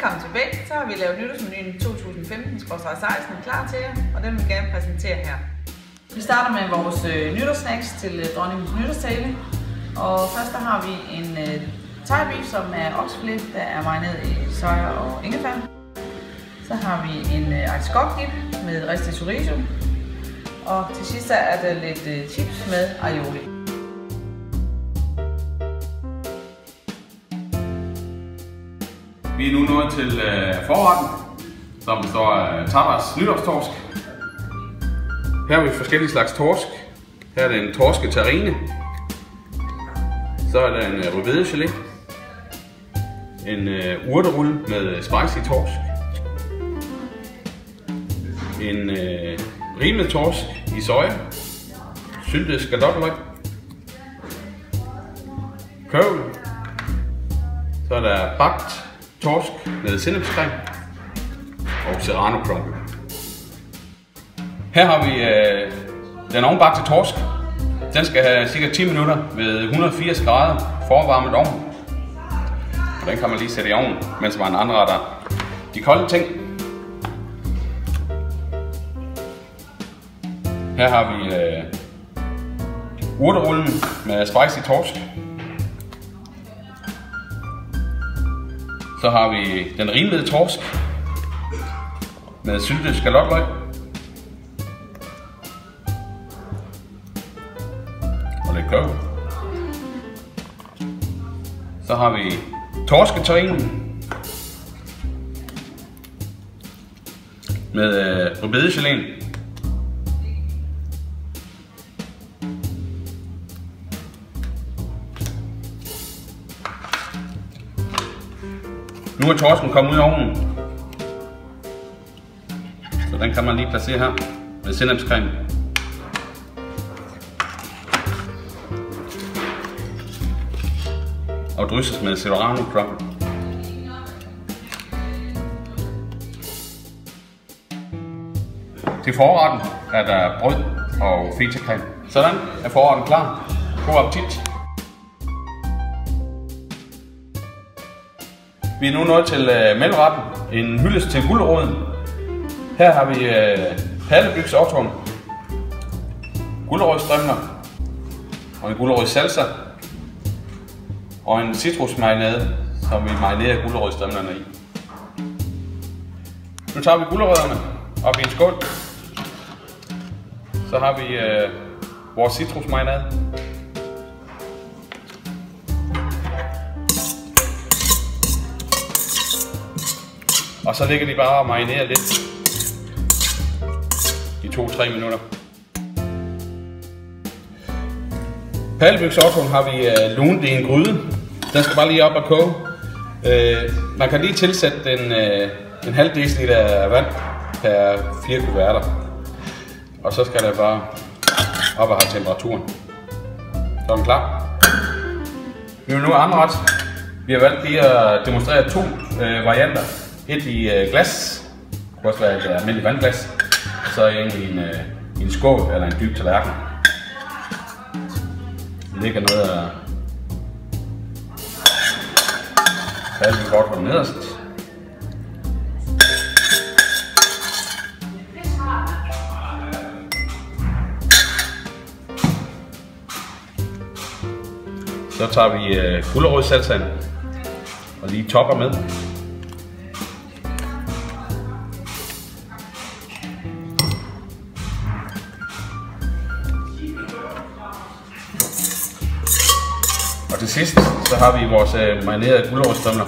Velkommen tilbage. Så har vi lavet nytårsmenuen 2015/16 klar til jer, og den vil vi gerne præsentere her. Vi starter med vores nytårssnacks til dronningens nytårstale. Og først der har vi en thai-beef, som er oksefilet, der er marineret i soja og ingefær. Så har vi en artiskok-dip med ristet chorizo. Og til sidst er der lidt chips med aioli. Vi er nu nået til forretten, som består af tapas nytårstorsk. Her har vi forskellige slags torsk. Her er det en torske terrine. Så er der en rødbedegelé. En urterulle med spicy torsk. En rimet torsk i soja. Syltet skalotløg. Kørvel. Så er der bagt torsk med sennepscreme og serrano crumble. Her har vi den ovnbagte torsk. Den skal have cirka 10 minutter ved 180 grader forvarmet ovn. Og den kan man lige sætte i ovnen, mens man anretter de kolde ting. Her har vi urterullen med spicy torsk. Så har vi den rimede torsk med syltet skalotløg. Og lidt kørvel. Så har vi torsketerrinen med rødbedegeléen. Nu er torsken kommet ud af ovnen, så den kan man lige placere her med sennepscreme. Og drysses med serrano crumble. Til forretten er der brød og fetacreme. Sådan er forretten klar. God appetit! Vi er nu nået til mellemretten, en hyldest til guleroden. Her har vi paddebygsoktorn, gulerodsstrimler og en gulerodssalsa og en citrusmarinade, som vi marinerer gulerodsstrimlerne i. Nu tager vi gulerødderne op i en skål. Så har vi vores citrusmarinade. Og så ligger de bare og marinerer lidt i 2-3 minutter. Paddebygsoktorn har vi lunet i en gryde. Den skal bare lige op og koge. Man kan lige tilsætte en halv deciliter vand per 4 kuverter. Og så skal der bare op og have temperaturen. Så er den klar. Vi vil nu anret. Vi har valgt lige at demonstrere 2 varianter. Et i glas, det kan også være et almindeligt vandglas, og så en i en skål eller en dyb tallerken. Der ligger noget af paddebygsoktorn nederst. Så tager vi gulerodssalsaen og lige topper med. Og til sidst, så har vi vores marinerede gulerodsstrimler.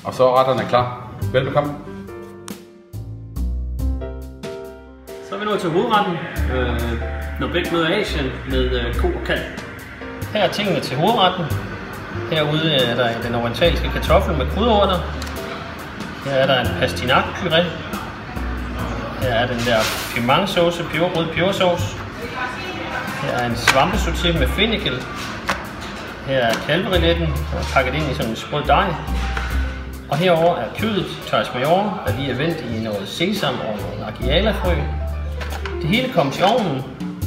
Og så er retterne klar. Velbekomme. Så er vi nået til hovedretten, Nordbæk møder Asien med ko og kalv. Her er tingene til hovedretten. Herude er der den orientalske kartoffel med krydderurter. Her er der en pastinak-puré. Her er den der piment-sauce, peberrød pebersauce. Her er en svampesauté med fennikel. Her er kalveriletten, der er pakket ind i sådan en sprød dej. Og herover er kødet, tøjs major, der lige er vendt i noget sesam og noget argialafrø. Det hele kommer til ovnen,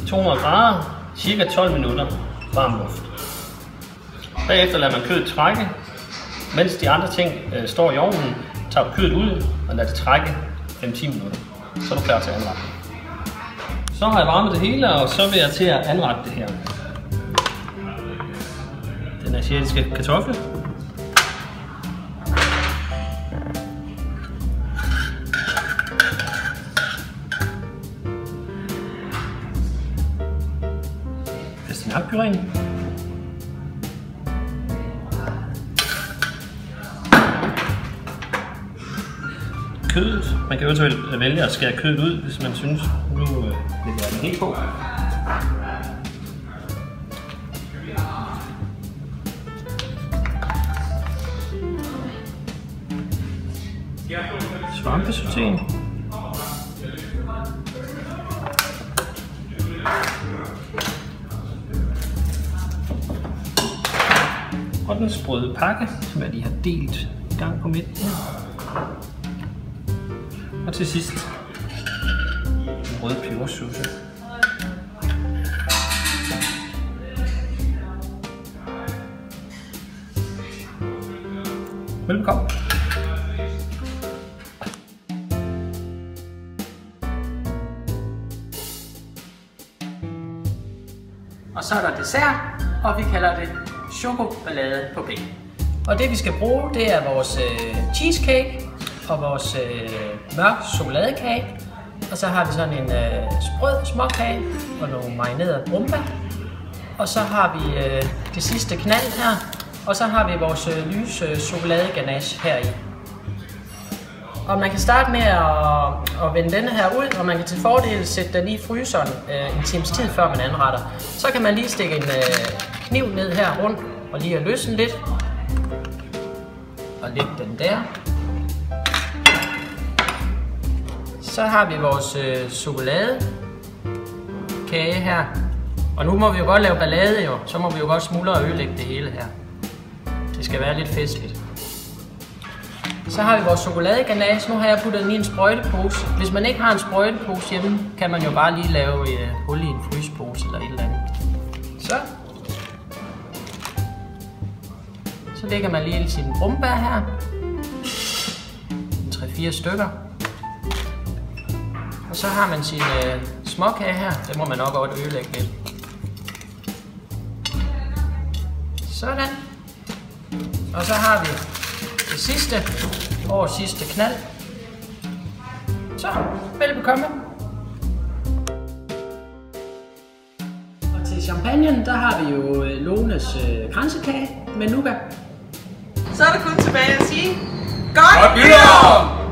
200 grader, cirka 12 minutter, varm luft. Bagefter lader man kødet trække, mens de andre ting står i ovnen, tager kødet ud og lader det trække 5-10 minutter. Så er du klar til at anrette. Så har jeg varmet det hele, og så vil jeg til at anrette det her. Den asiatiske kartoffel. Pastinakpureen. Kødet. Man kan eventuelt vælge at skære kødet ud, hvis man synes, nu lægger jeg den helt på. Svampesautéen. Og den sprøde pakke, som jeg lige har delt en gang på midten her. Og til sidst en rød pebersauce. Velkommen. Og så er der dessert, og vi kalder det chokoballade på pind. Og det vi skal bruge, det er vores cheesecake og vores mørk chokoladekage. Og så har vi sådan en sprød småkage og nogle marinerede brumbær. Og så har vi det sidste knald her. Og så har vi vores lyse chokoladeganache her i. Og man kan starte med at vende denne her ud, og man kan til fordel sætte den i fryseren en times tid før man anretter. Så kan man lige stikke en kniv ned her rundt og lige at løsne lidt. Og lægge den der. Så har vi vores chokoladekage her. Og nu må vi jo godt lave ballade jo, så må vi jo godt smuldre og ødelægge det hele her. Det skal være lidt festligt. Så har vi vores chokoladeganache. Nu har jeg puttet den i en sprøjtepose. Hvis man ikke har en sprøjtepose hjemme, kan man jo bare lige lave hul i en frysepose eller et eller andet. Så lægger man lige sine brumbær her. 3-4 stykker. Og så har man sin småkage her. Det må man nok godt ødelægge lidt. Sådan. Og så har vi det sidste, årets sidste knald. Så, velbekomme. Og til champagnen, der har vi jo Lones kransekage med nougat. Så er der kun tilbage at sige, godt nytår!